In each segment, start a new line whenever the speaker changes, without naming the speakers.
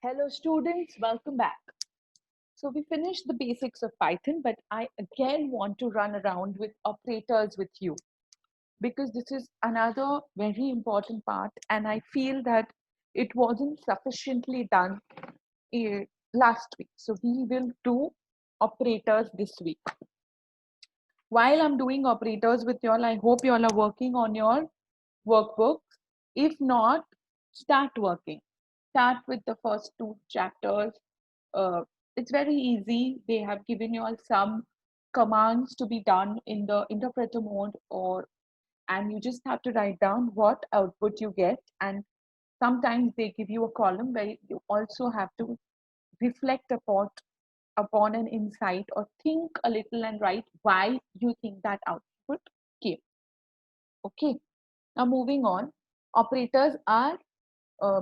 Hello students, welcome back. So we finished the basics of Python, but I again want to run around with operators with you because this is another very important part and I feel that it wasn't sufficiently done eh, last week. So we will do operators this week. While I'm doing operators with y'all, I hope y'all are working on your workbooks. If not, start working. Start with the first two chapters. It's very easy. They have given you all some commands to be done in the interpreter mode, or and you just have to write down what output you get. And sometimes they give you a column where you also have to reflect upon an insight or think a little and write why you think that output came. Okay. Now moving on, operators are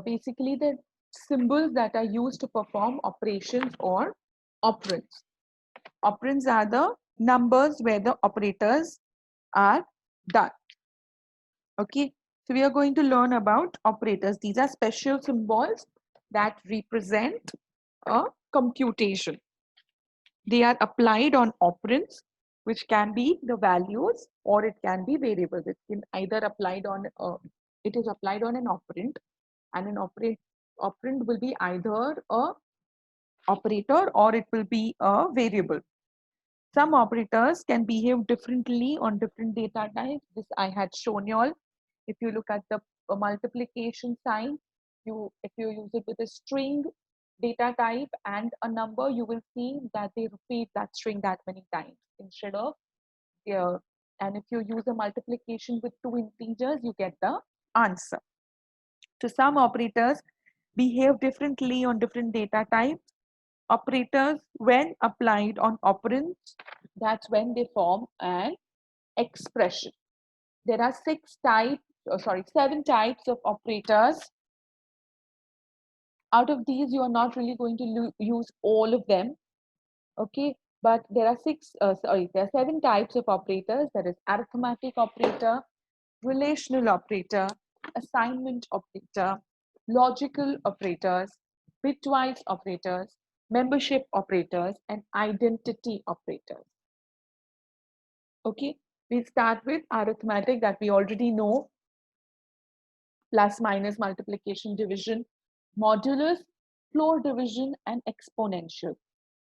basically the symbols that are used to perform operations or operands. Operands are the numbers where the operators are done. Okay, so we are going to learn about operators. These are special symbols that represent a computation. They are applied on operands, which can be the values or it can be variables. It can either applied on it is applied on an operand, and an operand will be either a operator or it will be a variable. Some operators can behave differently on different data types. This I had shown you all. If you look at the multiplication sign, if you use it with a string data type and a number, you will see that they repeat that string that many times instead of and if you use a multiplication with two integers, you get the answer. So some operators behave differently on different data types. Operators, when applied on operands, that's when they form an expression. There are seven types of operators. Out of these, you are not really going to use all of them, okay? But there are there are seven types of operators. There is arithmetic operator, relational operator, assignment operator, logical operators, bitwise operators, membership operators, and identity operators. Okay, we start with arithmetic that we already know: plus, minus, multiplication, division, modulus, floor division, and exponential.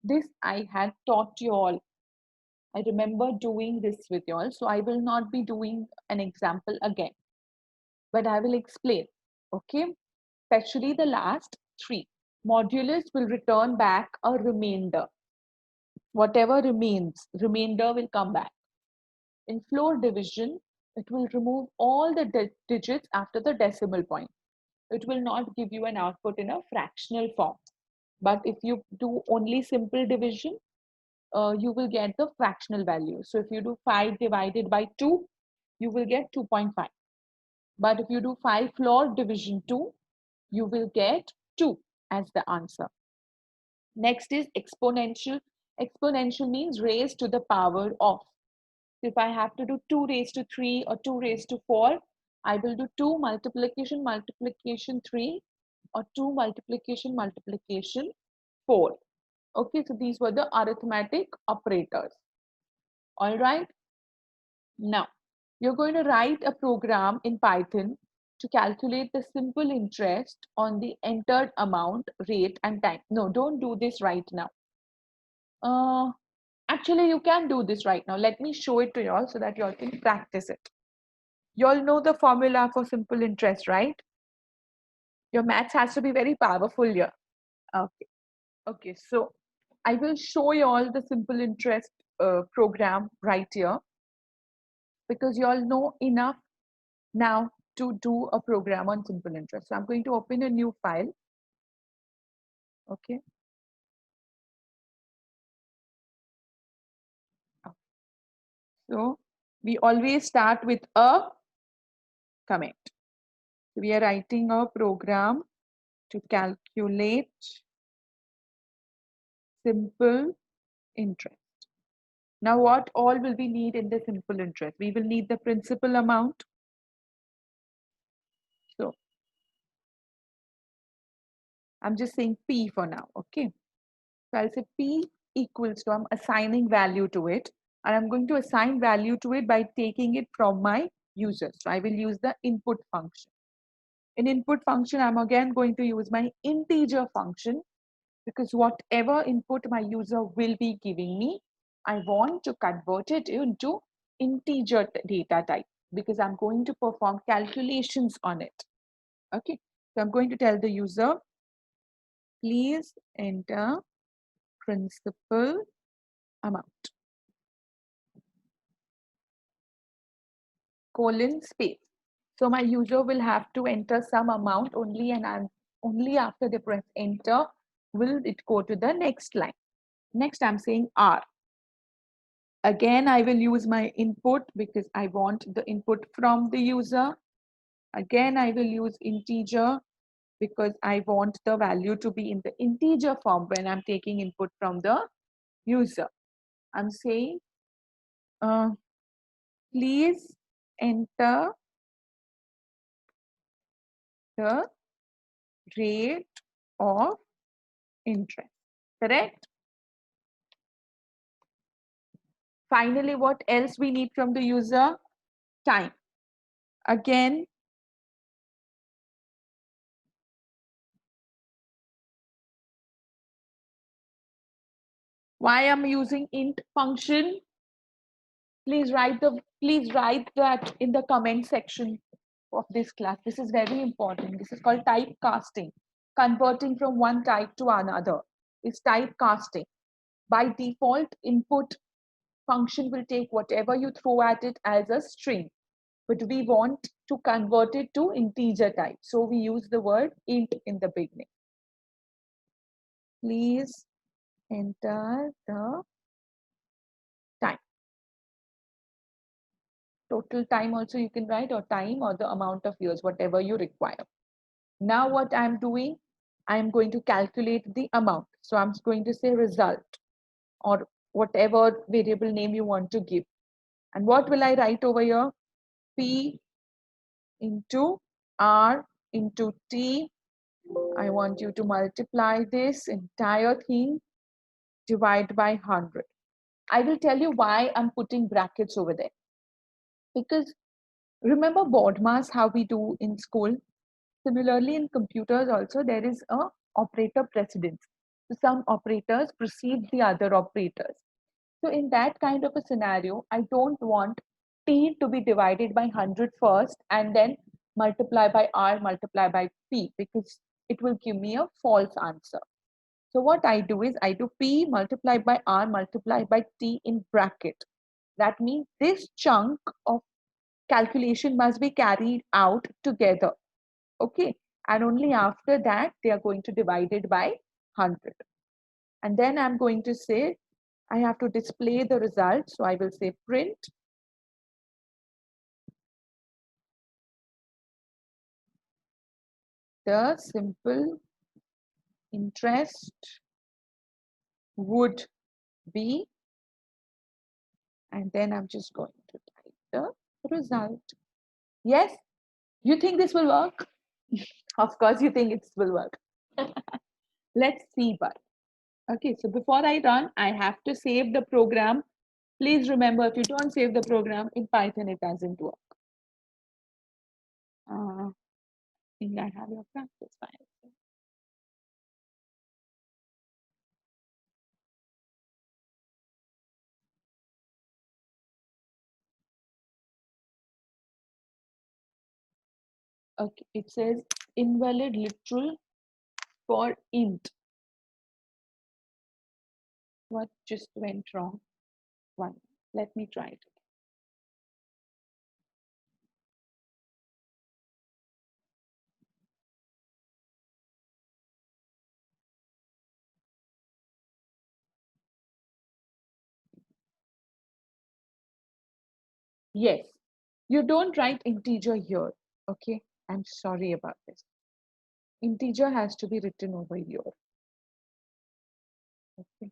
This I had taught you all. I remember doing this with you all, so I will not be doing an example again, but I will explain. Okay, especially the last three. Modulus will return back a remainder. Whatever remains, remainder will come back. In floor division, it will remove all the digits after the decimal point. It will not give you an output in a fractional form. But if you do only simple division, you will get the fractional value. So if you do 5 divided by 2, you will get 2.5. But if you do 5 floor division 2, you will get 2 as the answer. Next is exponential. Exponential means raised to the power of. If I have to do 2 raised to 3 or 2 raised to 4, I will do 2 multiplication multiplication 3 or 2 multiplication multiplication 4. Okay, so these were the arithmetic operators. All right. Now, you're going to write a program in Python to calculate the simple interest on the entered amount, rate, and time. No, don't do this right now. Actually, you can do this right now. Let me show it to y'all so that y'all can practice it. Y'all know the formula for simple interest, right? Your maths has to be very powerful here. Okay. Okay, so I will show you all the simple interest program right here because you all know enough now to do a program on simple interest. So I'm going to open a new file. Okay. So we always start with a comment. So we are writing a program to calculate simple interest. Now, what all will we need in the simple interest? We will need the principal amount. So I'm just saying P for now, okay? So I'll say P equals to, I'm assigning value to it, and I'm going to assign value to it by taking it from my user. So I will use the input function. In input function, I'm again going to use my integer function, because whatever input my user will be giving me, I want to convert it into integer data type, because I'm going to perform calculations on it. Okay, so I'm going to tell the user, please enter principal amount, colon space. So my user will have to enter some amount only, and only after they press enter will it go to the next line. Next, I'm saying R. Again, I will use my input because I want the input from the user. Again, I will use integer because I want the value to be in the integer form when I'm taking input from the user. I'm saying, please enter the rate of interest. Correct? Finally, what else we need from the user? Time. Again, why I'm using int function? Please write that in the comment section of this class. This is very important. This is called typecasting. Converting from one type to another is typecasting. By default, input function will take whatever you throw at it as a string, but we want to convert it to integer type. So we use the word int in the beginning. Please enter the time. Total time also you can write, or time, or the amount of years, whatever you require. Now what I'm doing, I'm going to calculate the amount. So I'm going to say result, or whatever variable name you want to give. And what will I write over here? P into R into T. I want you to multiply this entire thing, divide by 100. I will tell you why I'm putting brackets over there. Because remember BODMAS, how we do in school? Similarly, in computers also, there is a operator precedence. So some operators precede the other operators. So in that kind of a scenario, I don't want T to be divided by 100 first and then multiply by R multiply by P, because it will give me a false answer. So what I do is I do P multiplied by R multiplied by T in bracket. That means this chunk of calculation must be carried out together. Okay. And only after that, they are going to divide it by 100. And then I'm going to say, I have to display the result. So I will say print the simple interest would be, and then I'm just going to type the result. Yes, you think this will work? Of course, you think it will work. Let's see, but okay, so before I run, I have to save the program. Please remember, if you don't save the program in Python, it doesn't work. I think I have your practice file. Okay, it says invalid literal for int. What just went wrong? One. Let me try it. Yes, you don't write integer here. Okay, I'm sorry about this. Integer has to be written over here. Okay.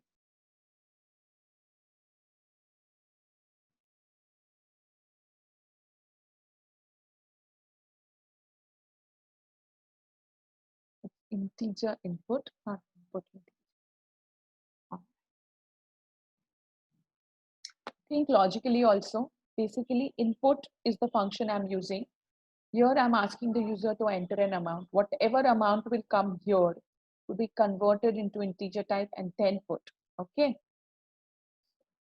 It's integer input, not input integer. Think logically also. Basically, input is the function I'm using. Here I'm asking the user to enter an amount. Whatever amount will come here to be converted into integer type and then put. Okay.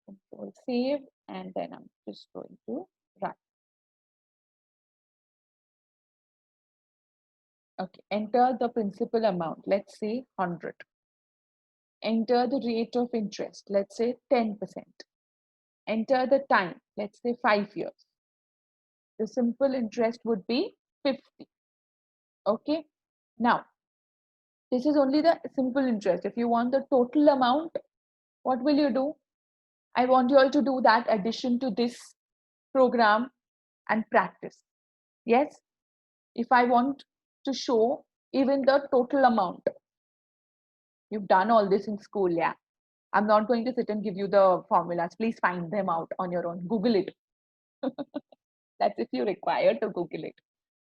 Control save, and then I'm just going to run. Okay. Enter the principal amount. Let's say 100. Enter the rate of interest. Let's say 10%. Enter the time. Let's say 5 years. The simple interest would be 50. Okay. Now, this is only the simple interest. If you want the total amount, what will you do? I want you all to do that addition to this program and practice. Yes, if I want to show even the total amount, you've done all this in school, yeah. I'm not going to sit and give you the formulas. Please find them out on your own. Google it. That's if you require to Google it.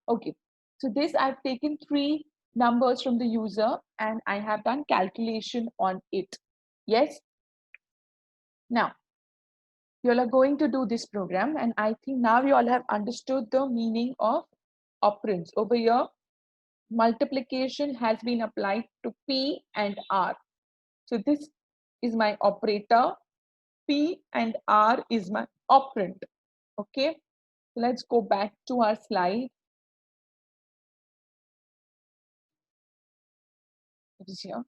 Okay, so this I've taken 3 numbers from the user and I have done calculation on it. Yes. Now, you all are going to do this program, and I think now you all have understood the meaning of operands. Over here, multiplication has been applied to P and R. So this is my operator, P and R is my operand. Okay, so let's go back to our slide. It is here.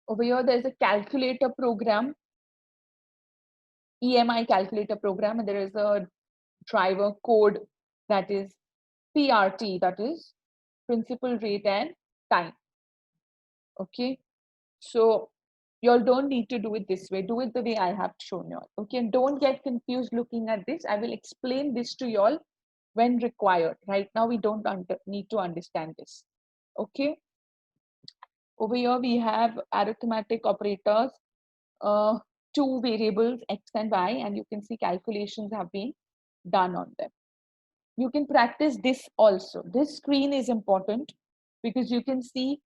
Over here, there's a calculator program, EMI calculator program, and there is a driver code that is PRT, that is principal rate and time. Okay, so you all don't need to do it this way. Do it the way I have shown you all. Okay, and don't get confused looking at this. I will explain this to you all when required. Right now, we don't need to understand this. Okay, over here we have arithmetic operators, 2 variables x and y, and you can see calculations have been done on them. You can practice this also. This screen is important because you can see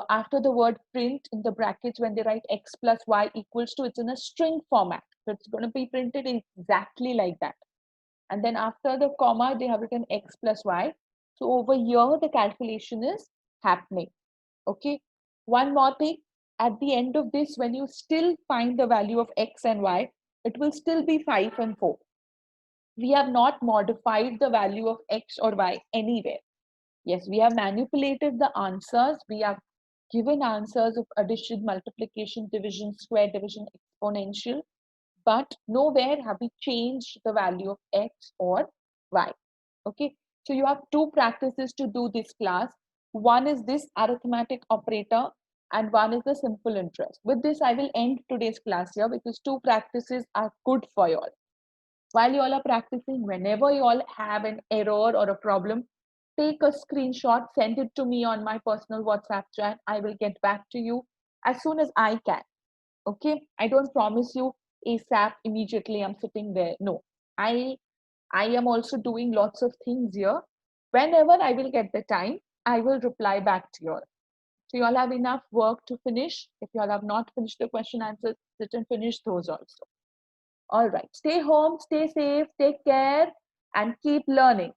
after the word print in the brackets, when they write x plus y equals to, it's in a string format. So it's going to be printed exactly like that. And then after the comma, they have written x plus y. So over here, the calculation is happening. Okay. One more thing, at the end of this, when you still find the value of x and y, it will still be 5 and 4. We have not modified the value of x or y anywhere. Yes, we have manipulated the answers. We have given answers of addition, multiplication, division, square division, exponential, but nowhere have we changed the value of x or y. Okay, so you have 2 practices to do this class. One is this arithmetic operator and one is the simple interest. With this, I will end today's class here because 2 practices are good for you all. While you all are practicing, whenever you all have an error or a problem, take a screenshot, send it to me on my personal WhatsApp chat. I will get back to you as soon as I can. Okay, I don't promise you ASAP immediately I'm sitting there. No, I am also doing lots of things here. Whenever I will get the time, I will reply back to you all. So you all have enough work to finish. If you all have not finished the question answers, sit and finish those also. All right. Stay home, stay safe, take care, and keep learning.